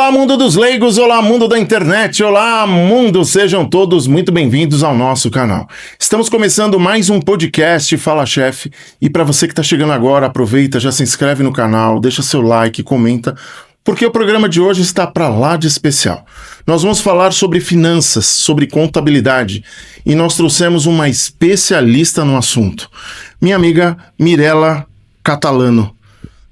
Olá, mundo dos leigos, olá, mundo da internet, olá, mundo, sejam todos muito bem-vindos ao nosso canal. Estamos começando mais um podcast Fala Chefe, e para você que está chegando agora, aproveita, já se inscreve no canal, deixa seu like, comenta, porque o programa de hoje está para lá de especial. Nós vamos falar sobre finanças, sobre contabilidade, e nós trouxemos uma especialista no assunto, minha amiga Mirela Catalano.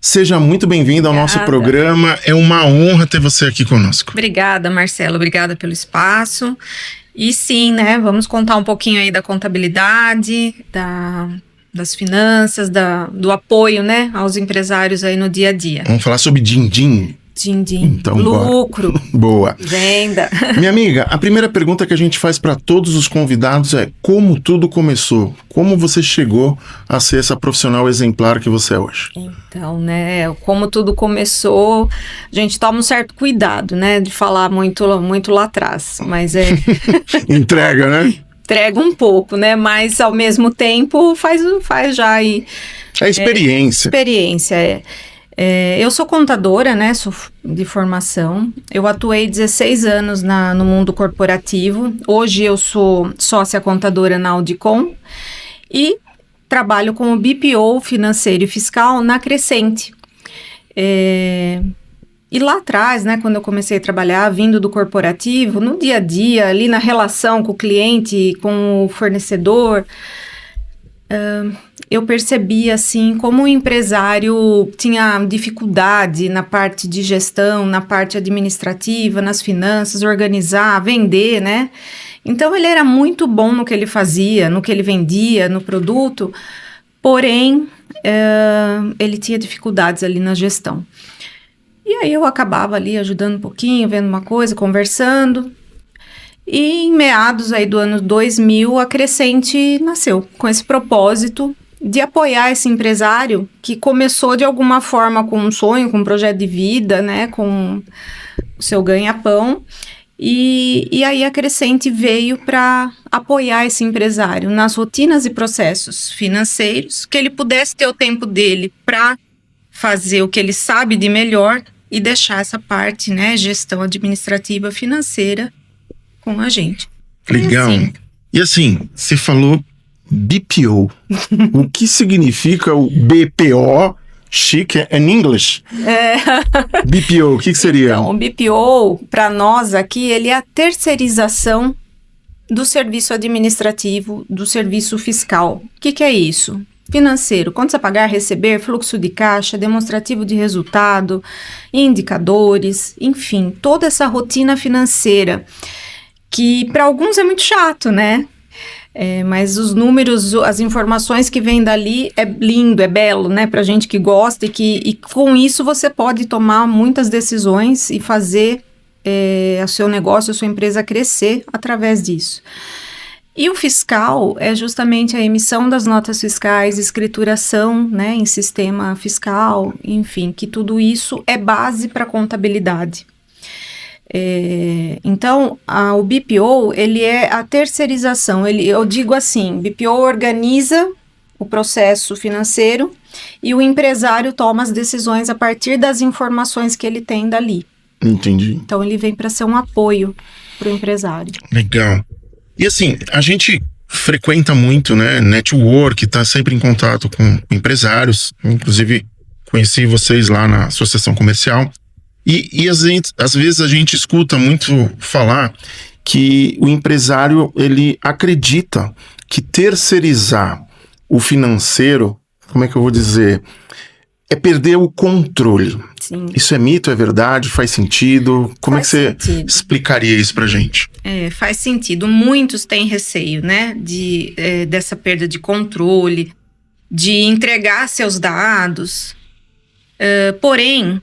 Seja muito bem-vinda ao nosso programa. É uma honra ter você aqui conosco. Obrigada, Marcelo. Obrigada pelo espaço. E sim, né? Vamos contar um pouquinho aí da contabilidade, das finanças, do apoio, né, aos empresários aí no dia a dia. Vamos falar sobre din-din. Din-din. Então, lucro. Boa. Venda. Minha amiga, a primeira pergunta que a gente faz para todos os convidados é: como tudo começou? Como você chegou a ser essa profissional exemplar que você é hoje? Então, né, como tudo começou, a gente toma um certo cuidado, né, de falar muito lá atrás, mas é... Entrega, né? Entrega um pouco, né, mas ao mesmo tempo faz já aí... É experiência. Experiência, é. Eu sou contadora, né, sou de formação. Eu atuei 16 anos no mundo corporativo. Hoje eu sou sócia contadora na Audicom e trabalho como BPO financeiro e fiscal na Crescente. E lá atrás, né, quando eu comecei a trabalhar, vindo do corporativo, no dia a dia, ali na relação com o cliente, com o fornecedor... eu percebi, assim, como o empresário tinha dificuldade na parte de gestão, na parte administrativa, nas finanças, organizar, vender, né? Então, ele era muito bom no que ele fazia, no que ele vendia, no produto, porém, ele tinha dificuldades ali na gestão. E aí, eu acabava ali ajudando um pouquinho, vendo uma coisa, conversando... E em meados aí do ano 2000, a Crescente nasceu com esse propósito de apoiar esse empresário que começou de alguma forma com um sonho, com um projeto de vida, né, com o seu ganha-pão. E aí a Crescente veio para apoiar esse empresário nas rotinas e processos financeiros, que ele pudesse ter o tempo dele para fazer o que ele sabe de melhor e deixar essa parte, né, gestão administrativa financeira, com a gente. Legal. Assim. E assim, você falou BPO. O que significa o BPO? Chique, in English. BPO, o que seria? Então, o BPO, para nós aqui, ele é a terceirização do serviço administrativo, do serviço fiscal. O que é isso? Financeiro, contas a pagar, receber, fluxo de caixa, demonstrativo de resultado, indicadores, enfim, toda essa rotina financeira que para alguns é muito chato, né? Mas os números, as informações que vêm dali é lindo, é belo, né? Pra gente que gosta e com isso você pode tomar muitas decisões e fazer o seu negócio, a sua empresa crescer através disso. E o fiscal é justamente a emissão das notas fiscais, escrituração, né, em sistema fiscal, enfim, que tudo isso é base para a contabilidade. Então, o BPO, ele é a terceirização, eu digo assim, BPO organiza o processo financeiro e o empresário toma as decisões a partir das informações que ele tem dali. Entendi. Então, ele vem para ser um apoio para o empresário. Legal. E assim, a gente frequenta muito, né, network, tá sempre em contato com empresários, inclusive conheci vocês lá na Associação Comercial. E às vezes a gente escuta muito falar que o empresário, ele acredita que terceirizar o financeiro, como é que eu vou dizer, é perder o controle. Sim. Isso é mito, é verdade, faz sentido? Como é que você explicaria isso pra gente? Faz sentido. Muitos têm receio, né, dessa perda de controle, de entregar seus dados. Porém,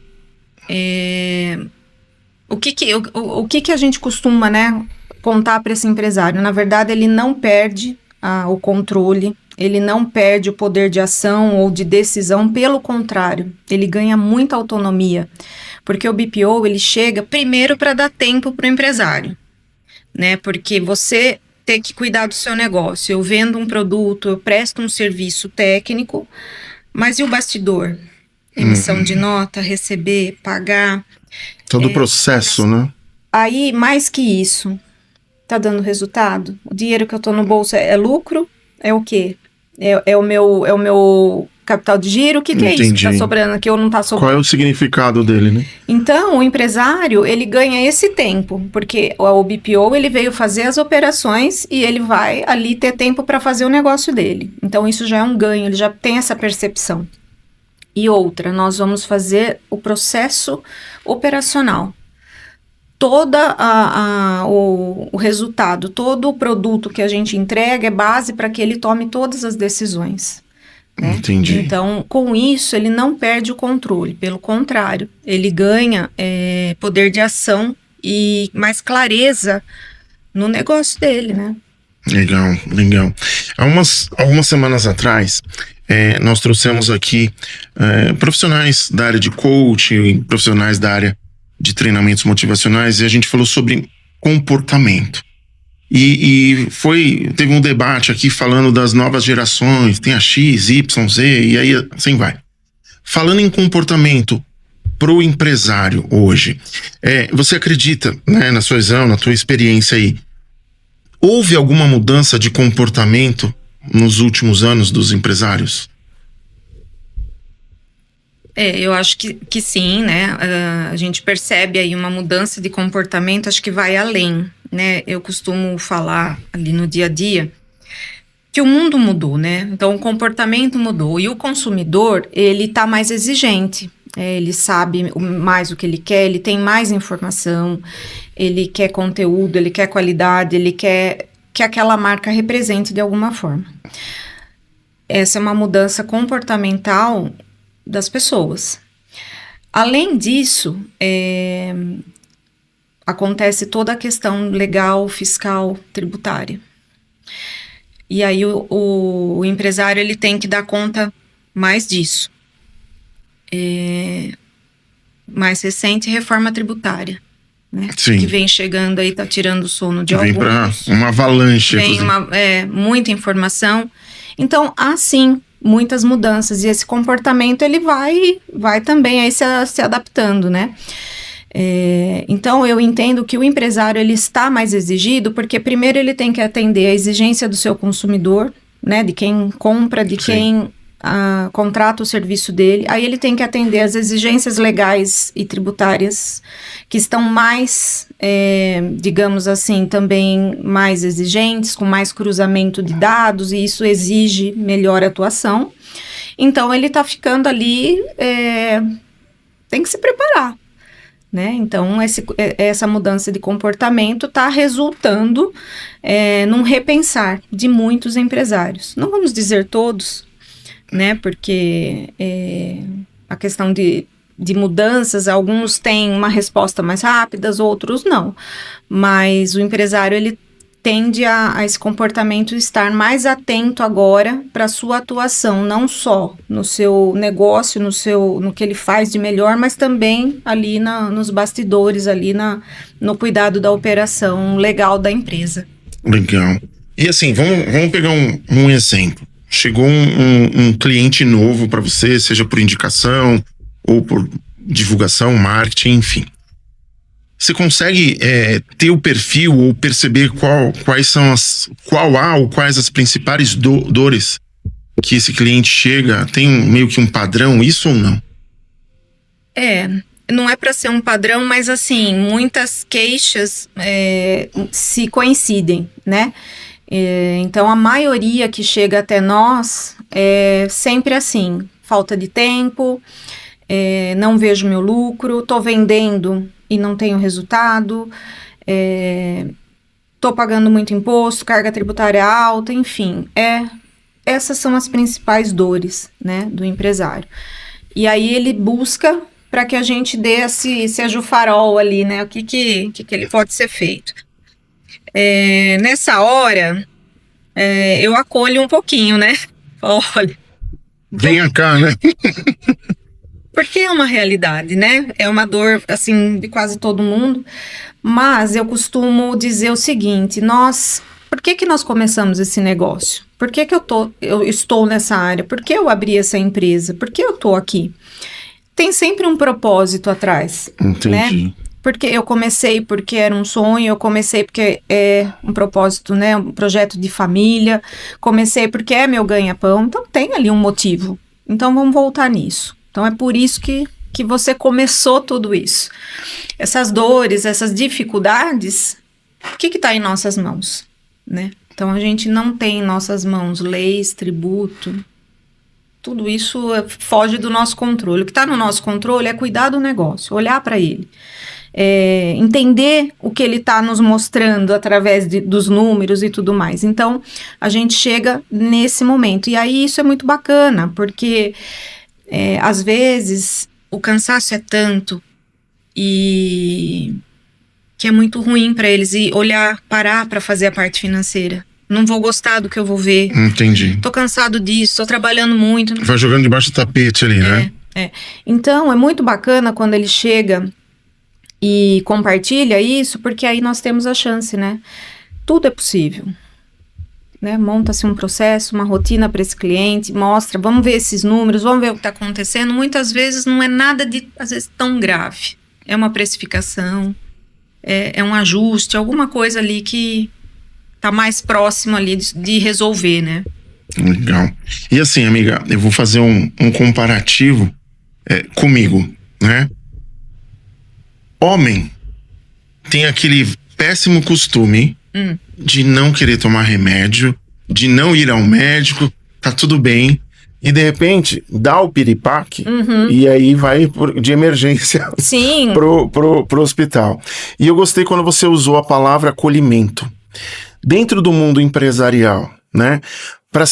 o que a gente costuma, né, contar para esse empresário? Na verdade, ele não perde o controle, ele não perde o poder de ação ou de decisão, pelo contrário, ele ganha muita autonomia, porque o BPO, ele chega primeiro para dar tempo para o empresário, né, porque você tem que cuidar do seu negócio. Eu vendo um produto, eu presto um serviço técnico, mas e o bastidor? emissão de nota, receber, pagar. Todo o processo, né? Aí, mais que isso, tá dando resultado? O dinheiro que eu tô no bolso é lucro? É o quê? É o meu capital de giro? O que é isso que tá sobrando aqui ou não tá sobrando? Qual é o significado dele, né? Então, o empresário, ele ganha esse tempo, porque o BPO, ele veio fazer as operações e ele vai ali ter tempo para fazer o negócio dele. Então, isso já é um ganho, ele já tem essa percepção. E outra, nós vamos fazer o processo operacional. Todo o resultado, todo o produto que a gente entrega é base para que ele tome todas as decisões. Né? Entendi. Então, com isso, ele não perde o controle. Pelo contrário, ele ganha poder de ação e mais clareza no negócio dele, né? Legal, legal. Algumas semanas atrás, nós trouxemos aqui profissionais da área de coaching, profissionais da área de treinamentos motivacionais, e a gente falou sobre comportamento. E teve um debate aqui falando das novas gerações, tem a X, Y, Z, e aí assim vai. Falando em comportamento pro empresário hoje, você acredita, né, na sua visão, na tua experiência aí, houve alguma mudança de comportamento nos últimos anos dos empresários? Eu acho que sim, né? A gente percebe aí uma mudança de comportamento, acho que vai além, né? Eu costumo falar ali no dia a dia que o mundo mudou, né? Então o comportamento mudou e o consumidor, ele tá mais exigente, ele sabe mais o que ele quer, ele tem mais informação, ele quer conteúdo, ele quer qualidade, ele quer que aquela marca represente de alguma forma. Essa é uma mudança comportamental das pessoas. Além disso, acontece toda a questão legal, fiscal, tributária. E aí o empresário, ele tem que dar conta mais disso. Mais recente, reforma tributária, né? Sim. Que vem chegando aí, tá tirando o sono de alguns. Vem para uma avalanche. Vem muita informação. Então, há sim muitas mudanças, e esse comportamento ele vai também aí se adaptando, né? Então eu entendo que o empresário ele está mais exigido, porque primeiro ele tem que atender a exigência do seu consumidor, né? De quem compra, de quem contrata o serviço dele. Aí ele tem que atender as exigências legais e tributárias que estão mais, digamos assim, também mais exigentes, com mais cruzamento de dados, e isso exige melhor atuação. Então ele está ficando ali, tem que se preparar, né? Então essa mudança de comportamento está resultando num repensar de muitos empresários. Não vamos dizer todos, né? Porque a questão de mudanças, alguns têm uma resposta mais rápida, outros não. Mas o empresário, ele tende a esse comportamento estar mais atento agora para a sua atuação, não só no seu negócio, no que ele faz de melhor, mas também ali nos bastidores, ali no cuidado da operação legal da empresa. Legal. E assim, vamos pegar um exemplo. Chegou um cliente novo para você, seja por indicação ou por divulgação, marketing, enfim. Você consegue ter o perfil ou perceber quais as principais dores que esse cliente chega? Tem meio que um padrão, isso ou não? Não é para ser um padrão, mas assim, muitas queixas se coincidem, né? Então a maioria que chega até nós é sempre assim: falta de tempo, não vejo meu lucro, tô vendendo e não tenho resultado, tô pagando muito imposto, carga tributária alta, enfim, essas são as principais dores, né, do empresário. E aí ele busca para que a gente seja o farol ali, né, o que ele pode ser feito. Nessa hora, eu acolho um pouquinho, né? Olha, venha cá, né? Porque é uma realidade, né? É uma dor, assim, de quase todo mundo. Mas eu costumo dizer o seguinte: por que nós começamos esse negócio? Por que eu estou nessa área? Por que eu abri essa empresa? Por que eu estou aqui? tem sempre um propósito atrás. Entendi. Né? Porque eu comecei porque era um sonho, eu comecei porque é um propósito, né? Um projeto de família, comecei porque é meu ganha-pão, então tem ali um motivo. Então vamos voltar nisso. Então é por isso que você começou tudo isso. Essas dores, essas dificuldades, o que está em nossas mãos, né? Então a gente não tem em nossas mãos leis, tributo, tudo isso foge do nosso controle. O que está no nosso controle é cuidar do negócio, olhar para ele. Entender o que ele está nos mostrando através dos números e tudo mais. Então, a gente chega nesse momento. E aí, isso é muito bacana, porque, às vezes, o cansaço é tanto e que é muito ruim para eles e parar para fazer a parte financeira. Não vou gostar do que eu vou ver. Entendi. Tô cansado disso, tô trabalhando muito. Vai jogando debaixo do tapete ali, né? Então, é muito bacana quando ele chega e compartilha isso, porque aí nós temos a chance, né? Tudo é possível, né? Monta-se um processo, uma rotina para esse cliente, mostra, vamos ver esses números, vamos ver o que está acontecendo. Muitas vezes não é nada de, às vezes, tão grave. É uma precificação, é um ajuste, alguma coisa ali que está mais próximo ali de resolver, né? Legal. E assim, amiga, eu vou fazer um comparativo comigo, né? Homem tem aquele péssimo costume de não querer tomar remédio, de não ir ao médico, tá tudo bem, e de repente dá o piripaque e aí vai de emergência Sim. pro hospital. E eu gostei quando você usou a palavra acolhimento. Dentro do mundo empresarial, né? Para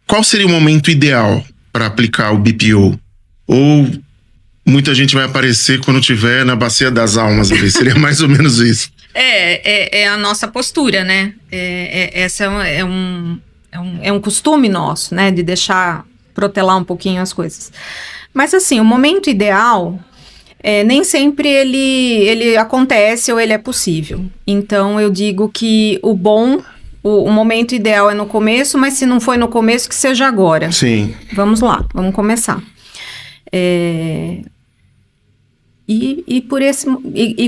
qual seria o momento ideal para aplicar o BPO? Ou muita gente vai aparecer quando tiver na bacia das almas ali. Seria mais ou menos isso. É a nossa postura, né? Essa é um costume nosso, né? De deixar protelar um pouquinho as coisas. Mas assim, o momento ideal, nem sempre ele acontece ou ele é possível. Então eu digo que o momento ideal é no começo, mas se não foi no começo, que seja agora. Sim. Vamos lá, vamos começar. E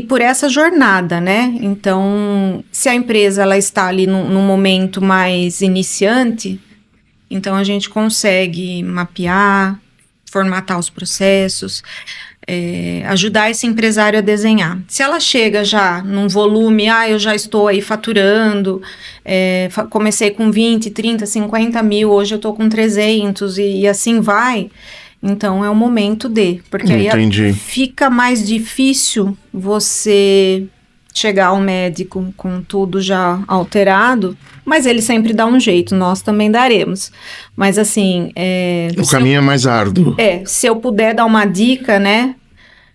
por essa jornada, né? Então, se a empresa ela está ali num momento mais iniciante, então a gente consegue mapear, formatar os processos, ajudar esse empresário a desenhar. Se ela chega já num volume, eu já estou aí faturando, comecei com 20, 30, 50 mil, hoje eu estou com 300 e assim vai. Então, é o momento porque aí fica mais difícil você chegar ao médico com tudo já alterado, mas ele sempre dá um jeito, nós também daremos. Mas assim... o caminho é mais árduo. Se eu puder dar uma dica, né?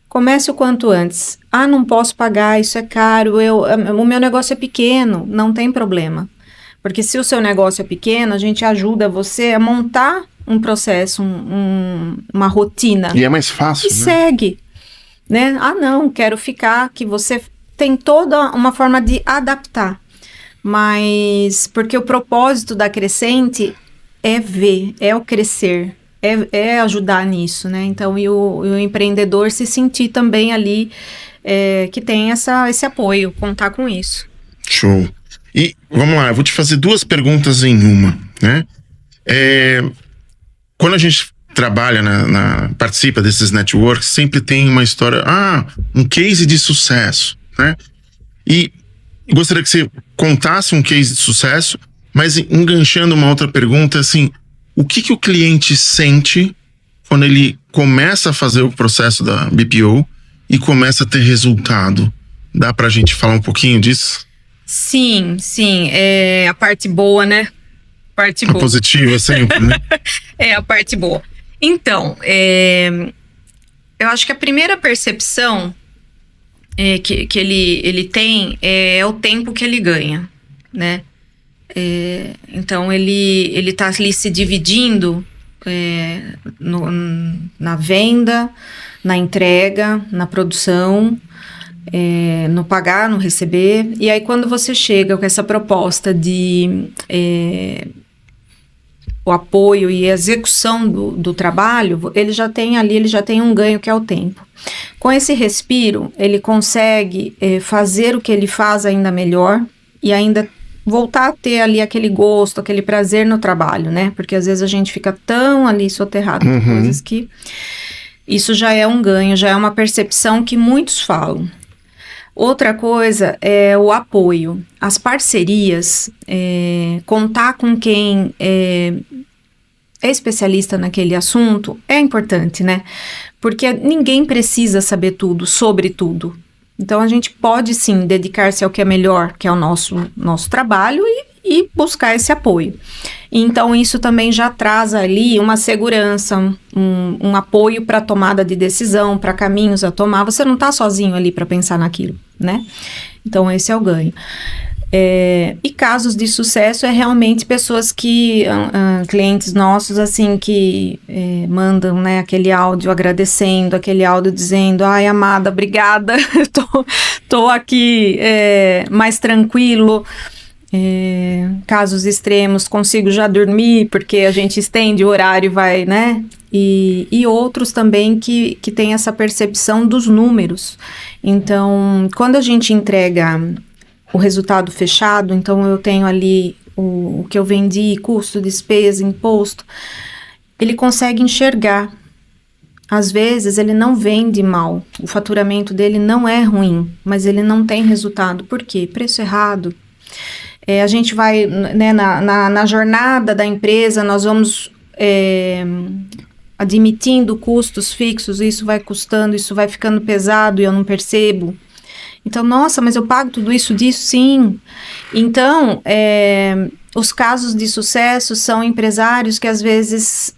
Comece o quanto antes. Não posso pagar, isso é caro, o meu negócio é pequeno, não tem problema. Porque se o seu negócio é pequeno, a gente ajuda você a montar um processo, uma rotina. E é mais fácil, né? Segue, né? Não, quero ficar, que você tem toda uma forma de adaptar. Mas, porque o propósito da Crescente é ver, é o crescer, é ajudar nisso, né? Então, e o empreendedor se sentir também ali, que tem esse apoio, contar com isso. Show. E, vamos lá, eu vou te fazer 2 perguntas em uma, né? Quando a gente trabalha, participa desses networks, sempre tem uma história, um case de sucesso, né? E gostaria que você contasse um case de sucesso, mas enganchando uma outra pergunta, assim, o que o cliente sente quando ele começa a fazer o processo da BPO e começa a ter resultado? Dá pra gente falar um pouquinho disso? Sim, é a parte boa, né? Parte boa. Positiva sempre, né? É a parte boa. Então, eu acho que a primeira percepção que ele tem é o tempo que ele ganha, né? Então, ele tá ali se dividindo na venda, na entrega, na produção, no pagar, no receber. E aí, quando você chega com essa proposta de o apoio e a execução do trabalho, ele já tem um ganho que é o tempo. Com esse respiro, ele consegue fazer o que ele faz ainda melhor e ainda voltar a ter ali aquele gosto, aquele prazer no trabalho, né? Porque às vezes a gente fica tão ali soterrado com coisas que... Isso já é um ganho, já é uma percepção que muitos falam. Outra coisa é o apoio. As parcerias, contar com quem é especialista naquele assunto é importante, né? Porque ninguém precisa saber tudo, sobre tudo. Então, a gente pode, sim, dedicar-se ao que é melhor, que é o nosso trabalho, e buscar esse apoio. Então, isso também já traz ali uma segurança, um apoio para a tomada de decisão, para caminhos a tomar. Você não está sozinho ali para pensar naquilo, né? Então, esse é o ganho. E casos de sucesso é realmente pessoas que, clientes nossos, assim, que mandam, né, aquele áudio agradecendo, aquele áudio dizendo, ai, amada, obrigada, tô aqui mais tranquilo. Casos extremos, consigo já dormir, porque a gente estende o horário e vai, né? E outros também que tem essa percepção dos números. Então, quando a gente entrega o resultado fechado, então eu tenho ali o que eu vendi, custo, despesa, imposto, ele consegue enxergar. Às vezes ele não vende mal, o faturamento dele não é ruim, mas ele não tem resultado. Por quê? Preço errado. A gente vai, né, na jornada da empresa, nós vamos admitindo custos fixos, isso vai custando, isso vai ficando pesado e eu não percebo. Então, nossa, mas eu pago tudo isso disso? Sim. Então, os casos de sucesso são empresários que às vezes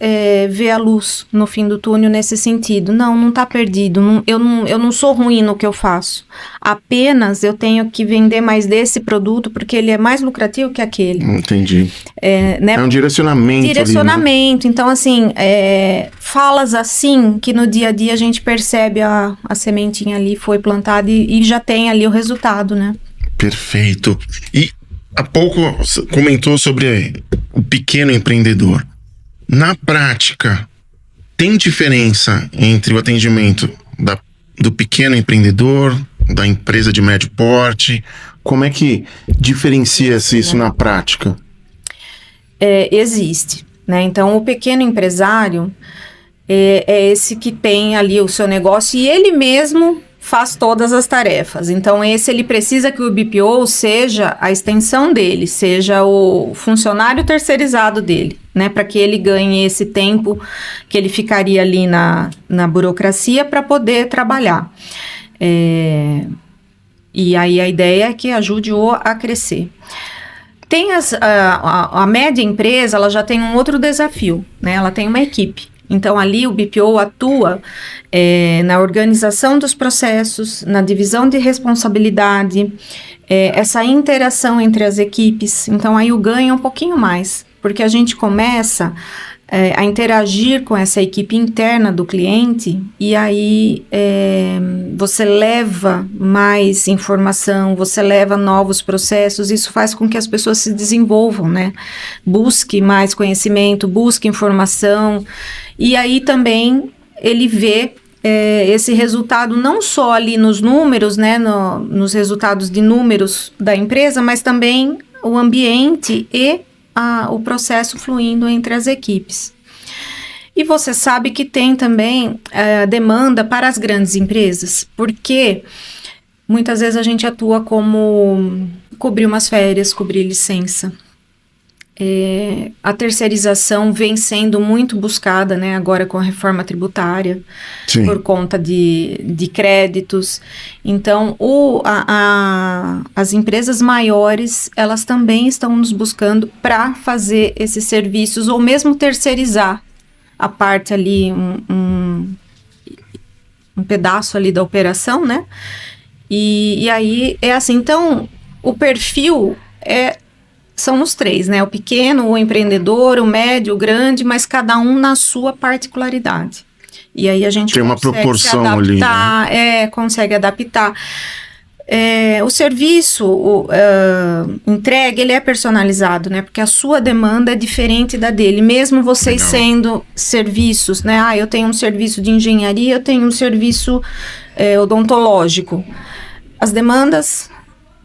vê a luz no fim do túnel nesse sentido. Não está perdido, eu não sou ruim no que eu faço. Apenas eu tenho que vender mais desse produto porque ele é mais lucrativo que aquele. Entendi. Né? É um direcionamento. Direcionamento. Ali, né? Então, assim, falas assim que no dia a dia a gente percebe a sementinha ali foi plantada e já tem ali o resultado, né? Perfeito. E há pouco comentou sobre o pequeno empreendedor. Na prática, tem diferença entre o atendimento do pequeno empreendedor, da empresa de médio porte? Como é que diferencia-se isso na prática? Existe, né? Então, o pequeno empresário é esse que tem ali o seu negócio e ele mesmo faz todas as tarefas. Então, ele precisa que o BPO seja a extensão dele, seja o funcionário terceirizado dele, né? Para que ele ganhe esse tempo que ele ficaria ali na burocracia para poder trabalhar. E aí a ideia é que ajude-o a crescer. Tem a média empresa, ela já tem um outro desafio, né? Ela tem uma equipe. Então, ali o BPO atua na organização dos processos, na divisão de responsabilidade, essa interação entre as equipes. Então, aí o ganho é um pouquinho mais, porque a gente começa a interagir com essa equipe interna do cliente e aí você leva mais informação, você leva novos processos, isso faz com que as pessoas se desenvolvam, né? Busque mais conhecimento, busque informação e aí também ele vê esse resultado não só ali nos números, né? Nos resultados de números da empresa, mas também o ambiente e o processo fluindo entre as equipes. E você sabe que tem também demanda para as grandes empresas, porque muitas vezes a gente atua como cobrir umas férias, cobrir licença. A terceirização vem sendo muito buscada, né, agora com a reforma tributária, sim, por conta de créditos. Então, as empresas maiores, elas também estão nos buscando para fazer esses serviços, ou mesmo terceirizar a parte ali, um pedaço ali da operação, né? E aí é assim, então, o perfil são os três, né? O pequeno, o empreendedor, o médio, o grande, mas cada um na sua particularidade. E aí a gente tem uma proporção ali, né? Consegue adaptar. O serviço entregue, ele é personalizado, né? Porque a sua demanda é diferente da dele, mesmo vocês sendo serviços, né? Eu tenho um serviço de engenharia, eu tenho um serviço odontológico. As demandas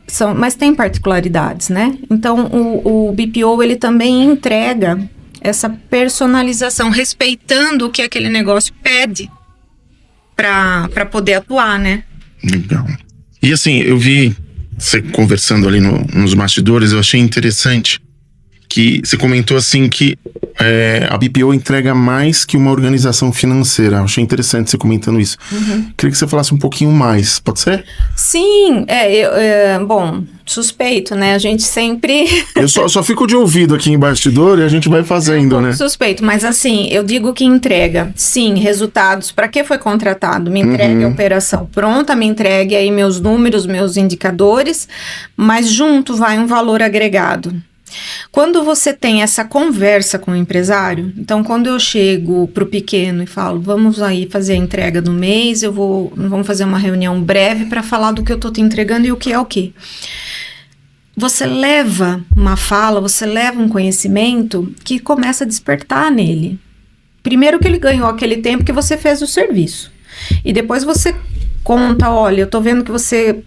são, mas tem particularidades, né? Então, o BPO, ele também entrega essa personalização, respeitando o que aquele negócio pede para poder atuar, né? Legal. E assim, eu vi você conversando ali nos bastidores, eu achei interessante que você comentou assim que a BPO entrega mais que uma organização financeira. Eu achei interessante você comentando isso. Queria que você falasse um pouquinho mais, pode ser? Sim, bom, suspeito, né? A gente sempre... Eu só fico de ouvido aqui em bastidor e a gente vai fazendo, né? Suspeito, mas assim, eu digo que entrega, sim, resultados. Para que foi contratado? Me entregue a operação pronta, me entregue aí meus números, meus indicadores, mas junto vai um valor agregado. Quando você tem essa conversa com o empresário, então quando eu chego pro pequeno e falo, vamos aí fazer a entrega do mês, vamos fazer uma reunião breve para falar do que eu tô te entregando e o que é o quê. Você leva uma fala, você leva um conhecimento que começa a despertar nele. Primeiro que ele ganhou aquele tempo que você fez o serviço. E depois você conta, olha, eu tô vendo que você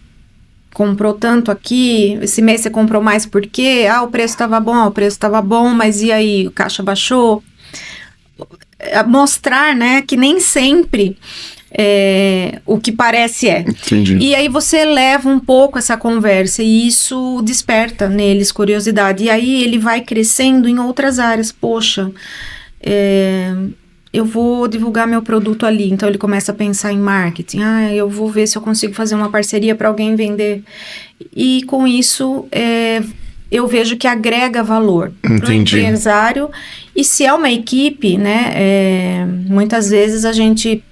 comprou tanto aqui, esse mês você comprou mais por quê? O preço estava bom, mas e aí, o caixa baixou? Mostrar, né, que nem sempre o que parece é. Entendi. E aí você eleva um pouco essa conversa e isso desperta neles curiosidade. E aí ele vai crescendo em outras áreas. Poxa, eu vou divulgar meu produto ali. Então ele começa a pensar em marketing. Eu vou ver se eu consigo fazer uma parceria para alguém vender. E com isso eu vejo que agrega valor para o empresário. E se é uma equipe, né? Muitas vezes a gente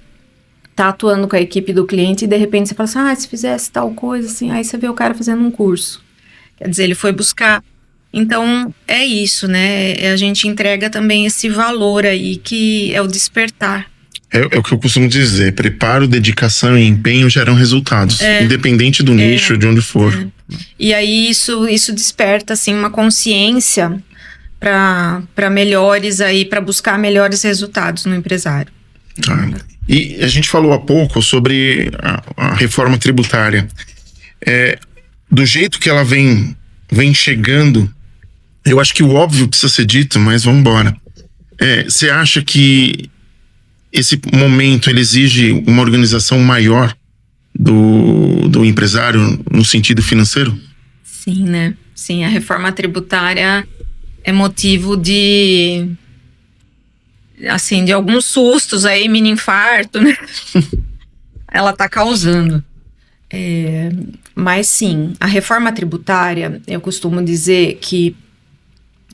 tá atuando com a equipe do cliente e de repente você fala assim, se fizesse tal coisa, assim, aí você vê o cara fazendo um curso. Quer dizer, ele foi buscar. Então, é isso, né? A gente entrega também esse valor aí, que é o despertar. É o que eu costumo dizer, preparo, dedicação e empenho geram resultados, independente do nicho, de onde for. E aí, isso desperta, assim, uma consciência para melhores aí, para buscar melhores resultados no empresário. Tá. E a gente falou há pouco sobre a reforma tributária. Do jeito que ela vem chegando, eu acho que o óbvio precisa ser dito, mas vamos embora. Você acha que esse momento ele exige uma organização maior do empresário no sentido financeiro? Sim, né? Sim, a reforma tributária é motivo de alguns sustos aí, mini infarto, né? Ela tá causando. Mas sim, a reforma tributária, eu costumo dizer que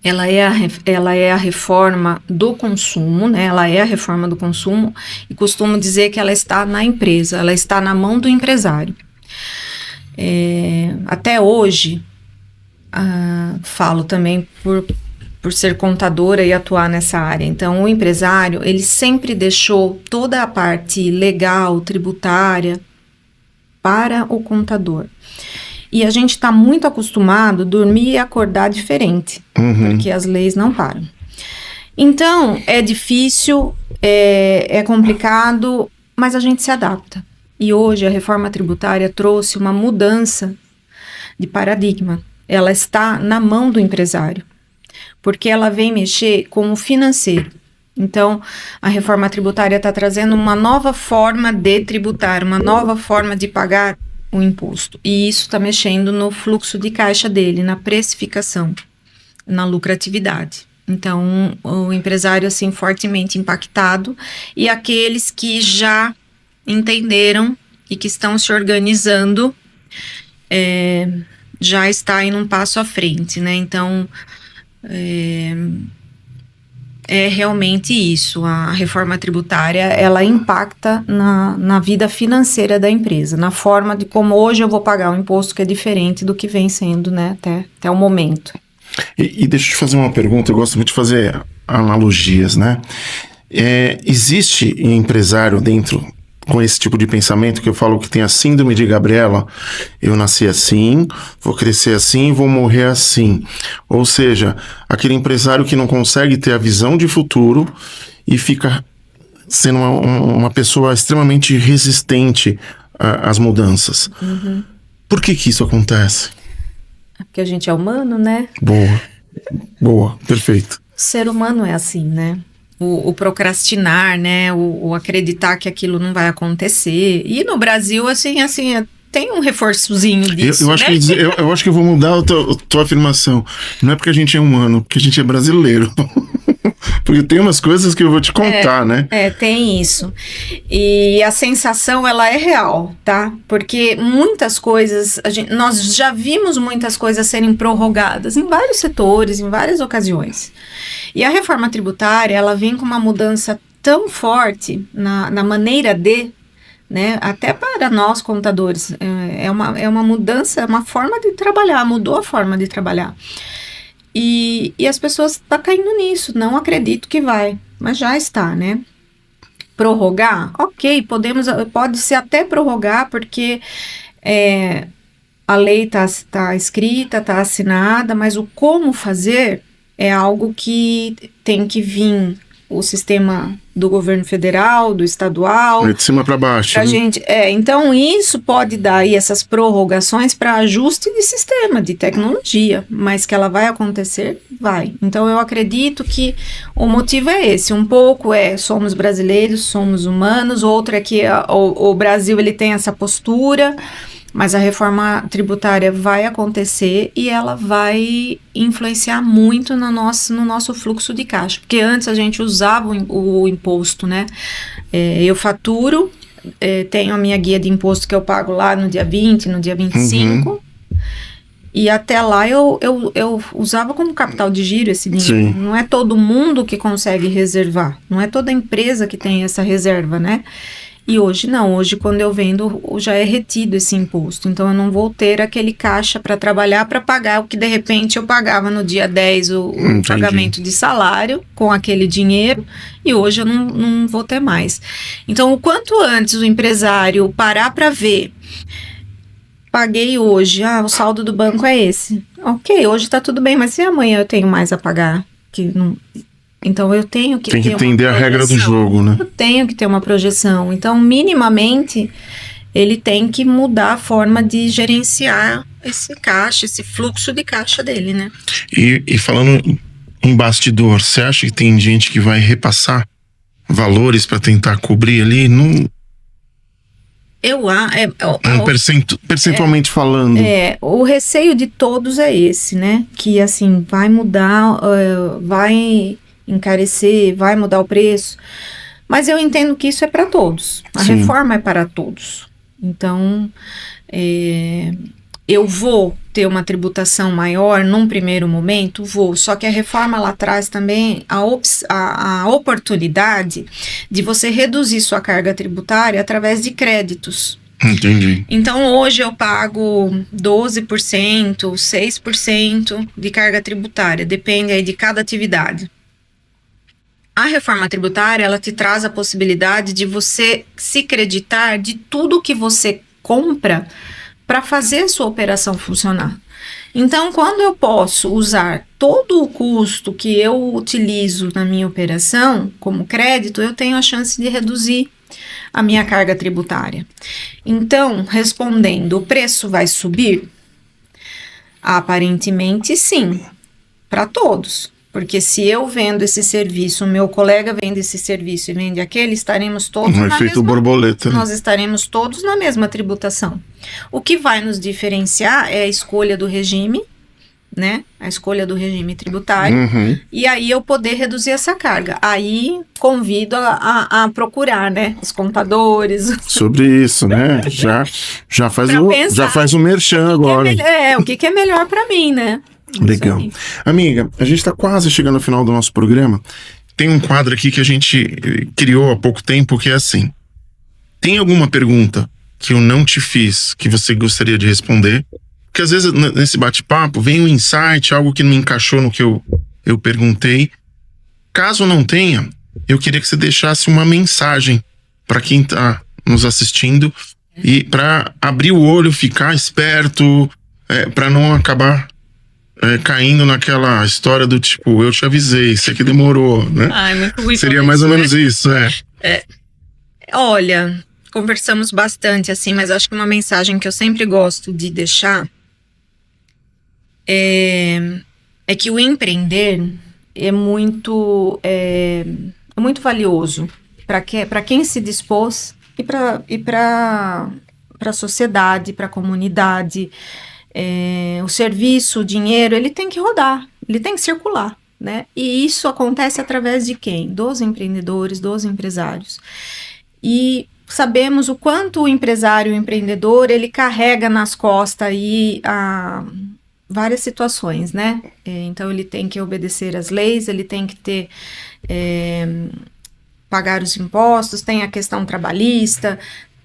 ela é a reforma do consumo, né? Ela é a reforma do consumo e costumo dizer que ela está na empresa, ela está na mão do empresário. Até hoje, falo também por ser contadora e atuar nessa área. Então, o empresário, ele sempre deixou toda a parte legal, tributária, para o contador. E a gente está muito acostumado a dormir e acordar diferente, porque as leis não param. Então, é difícil, é complicado, mas a gente se adapta. E hoje a reforma tributária trouxe uma mudança de paradigma. Ela está na mão do empresário, porque ela vem mexer com o financeiro. Então, a reforma tributária está trazendo uma nova forma de tributar, uma nova forma de pagar o imposto. E isso está mexendo no fluxo de caixa dele, na precificação, na lucratividade. Então, o empresário, assim, fortemente impactado, e aqueles que já entenderam e que estão se organizando, já está em um passo à frente, né? Então, é realmente isso. A reforma tributária, ela impacta na vida financeira da empresa, na forma de como hoje eu vou pagar o imposto, que é diferente do que vem sendo, né, até o momento. E deixa eu te fazer uma pergunta, eu gosto muito de fazer analogias, né? Existe empresário dentro, com esse tipo de pensamento, que eu falo que tem a síndrome de Gabriela, eu nasci assim, vou crescer assim, vou morrer assim. Ou seja, aquele empresário que não consegue ter a visão de futuro e fica sendo uma pessoa extremamente resistente às mudanças. Uhum. Por que isso acontece? Porque a gente é humano, né? Boa, perfeito. O ser humano é assim, né? O procrastinar, né? O acreditar que aquilo não vai acontecer. E no Brasil, assim, tem um reforçozinho disso, eu acho né? eu acho que eu vou mudar a tua afirmação. Não é porque a gente é humano, porque a gente é brasileiro. Porque tem umas coisas que eu vou te contar, né? Tem isso. E a sensação, ela é real, tá? Porque muitas coisas, nós já vimos muitas coisas serem prorrogadas em vários setores, em várias ocasiões. E a reforma tributária, ela vem com uma mudança tão forte na maneira de, né? Até para nós, contadores, é uma mudança, é uma forma de trabalhar, mudou a forma de trabalhar. E as pessoas estão caindo nisso, não acredito que vai, mas já está, né? Prorrogar? Ok, pode-se até prorrogar, porque a lei está escrita, está assinada, mas o como fazer é algo que tem que vir o sistema do governo federal, do estadual. De cima para baixo. Né? Gente, então isso pode dar aí essas prorrogações para ajuste de sistema, de tecnologia, mas que ela vai acontecer, vai. Então eu acredito que o motivo é esse, um pouco somos brasileiros, somos humanos, outro é que o Brasil ele tem essa postura, mas a reforma tributária vai acontecer e ela vai influenciar muito no nosso fluxo de caixa. Porque antes a gente usava o imposto, né? Eu faturo, tenho a minha guia de imposto que eu pago lá no dia 20, no dia 25. Uhum. E até lá eu usava como capital de giro esse dinheiro. Sim. Não é todo mundo que consegue reservar. Não é toda empresa que tem essa reserva, né? E hoje não, hoje quando eu vendo já é retido esse imposto, então eu não vou ter aquele caixa para trabalhar para pagar o que de repente eu pagava no dia 10 o pagamento de salário com aquele dinheiro e hoje eu não vou ter mais. Então o quanto antes o empresário parar para ver, paguei hoje, o saldo do banco é esse, ok, hoje está tudo bem, mas se amanhã eu tenho mais a pagar, que não... Então eu tenho que ter entender a regra do jogo, né? Eu tenho que ter uma projeção. Então, minimamente, ele tem que mudar a forma de gerenciar esse caixa, esse fluxo de caixa dele, né? E falando em bastidor, você acha que tem gente que vai repassar valores para tentar cobrir ali? Não... percentualmente falando. O receio de todos é esse, né? Que assim, vai mudar, vai encarecer, vai mudar o preço, mas eu entendo que isso é para todos, a Sim. reforma é para todos, então eu vou ter uma tributação maior num primeiro momento, só que a reforma lá traz também a oportunidade de você reduzir sua carga tributária através de créditos. Entendi. Então hoje eu pago 12%, 6% de carga tributária, depende aí de cada atividade. A reforma tributária, ela te traz a possibilidade de você se creditar de tudo que você compra para fazer a sua operação funcionar. Então, quando eu posso usar todo o custo que eu utilizo na minha operação como crédito, eu tenho a chance de reduzir a minha carga tributária. Então, respondendo, o preço vai subir? Aparentemente, sim, para todos. Porque se eu vendo esse serviço, o meu colega vende esse serviço e vende aquele, estaremos todos na mesma... borboleta. Nós estaremos todos na mesma tributação. O que vai nos diferenciar é a escolha do regime, né? A escolha do regime tributário. Uhum. E aí eu poder reduzir essa carga. Aí convido a procurar, né? Os contadores. Sobre isso, né? Já faz o merchan agora. O que é melhor para mim, né? Legal. Amiga, a gente tá quase chegando ao final do nosso programa. Tem um quadro aqui que a gente criou há pouco tempo que é assim: tem alguma pergunta que eu não te fiz que você gostaria de responder? Porque às vezes nesse bate-papo vem um insight, algo que não encaixou no que eu perguntei. Caso não tenha, eu queria que você deixasse uma mensagem para quem tá nos assistindo e para abrir o olho, ficar esperto, para não acabar caindo naquela história do tipo, eu te avisei, isso aqui demorou, né? Ai, muito ruim. Seria mais ou menos isso, Olha, conversamos bastante, assim, mas acho que uma mensagem que eu sempre gosto de deixar é que o empreender é muito valioso para quem se dispôs e para a sociedade, para a comunidade. O serviço, o dinheiro, ele tem que rodar, ele tem que circular, né? E isso acontece através de quem? Dos empreendedores, dos empresários. E sabemos o quanto o empresário, o empreendedor, ele carrega nas costas aí várias situações, né? Então ele tem que obedecer às leis, ele tem que ter pagar os impostos, tem a questão trabalhista,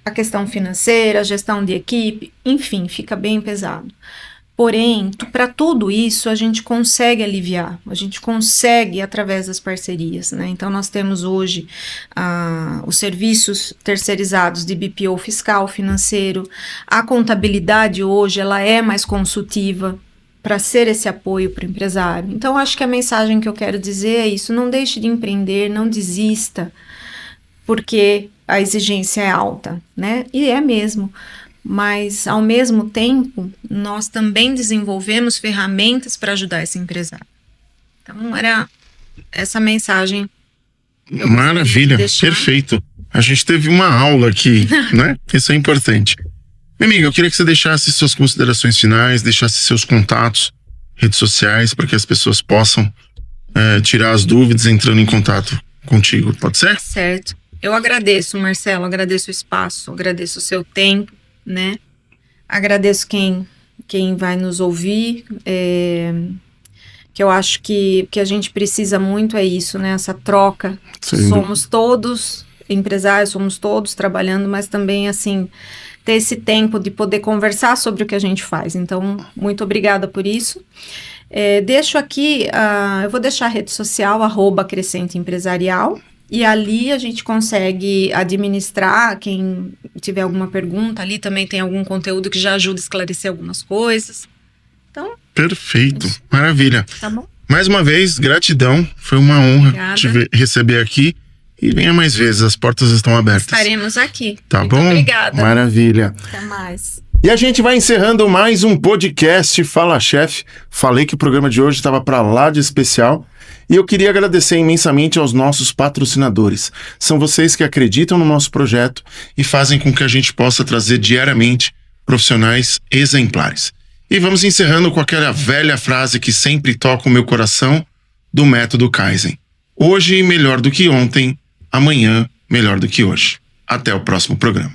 a questão financeira, a gestão de equipe, enfim, fica bem pesado. Porém, para tudo isso, a gente consegue aliviar, a gente consegue através das parcerias, né? Então, nós temos hoje os serviços terceirizados de BPO fiscal, financeiro, a contabilidade hoje, ela é mais consultiva para ser esse apoio para o empresário. Então, acho que a mensagem que eu quero dizer é isso, não deixe de empreender, não desista, porque a exigência é alta, né? E é mesmo. Mas, ao mesmo tempo, nós também desenvolvemos ferramentas para ajudar esse empresário. Então, era essa mensagem. Maravilha, perfeito. A gente teve uma aula aqui, né? Isso é importante. Minha amiga, eu queria que você deixasse suas considerações finais, deixasse seus contatos, redes sociais, para que as pessoas possam tirar as dúvidas entrando em contato contigo. Pode ser? Certo. Eu agradeço, Marcelo, agradeço o espaço, agradeço o seu tempo, né? Agradeço quem vai nos ouvir, que eu acho que a gente precisa muito é isso, né? Essa troca. Sim. Somos todos empresários, somos todos trabalhando, mas também, assim, ter esse tempo de poder conversar sobre o que a gente faz. Então, muito obrigada por isso. Deixo aqui, eu vou deixar a rede social, @Crescente Empresarial, e ali a gente consegue administrar, quem tiver alguma pergunta, ali também tem algum conteúdo que já ajuda a esclarecer algumas coisas. Então... Perfeito, maravilha. Tá bom? Mais uma vez, gratidão, foi uma honra te receber aqui. E venha mais vezes, as portas estão abertas. Estaremos aqui. Tá Muito bom? Obrigada. Maravilha. Até mais. E a gente vai encerrando mais um podcast Fala Chef. Falei que o programa de hoje estava para lá de especial. E eu queria agradecer imensamente aos nossos patrocinadores. São vocês que acreditam no nosso projeto e fazem com que a gente possa trazer diariamente profissionais exemplares. E vamos encerrando com aquela velha frase que sempre toca o meu coração, do método Kaizen. Hoje melhor do que ontem, amanhã melhor do que hoje. Até o próximo programa.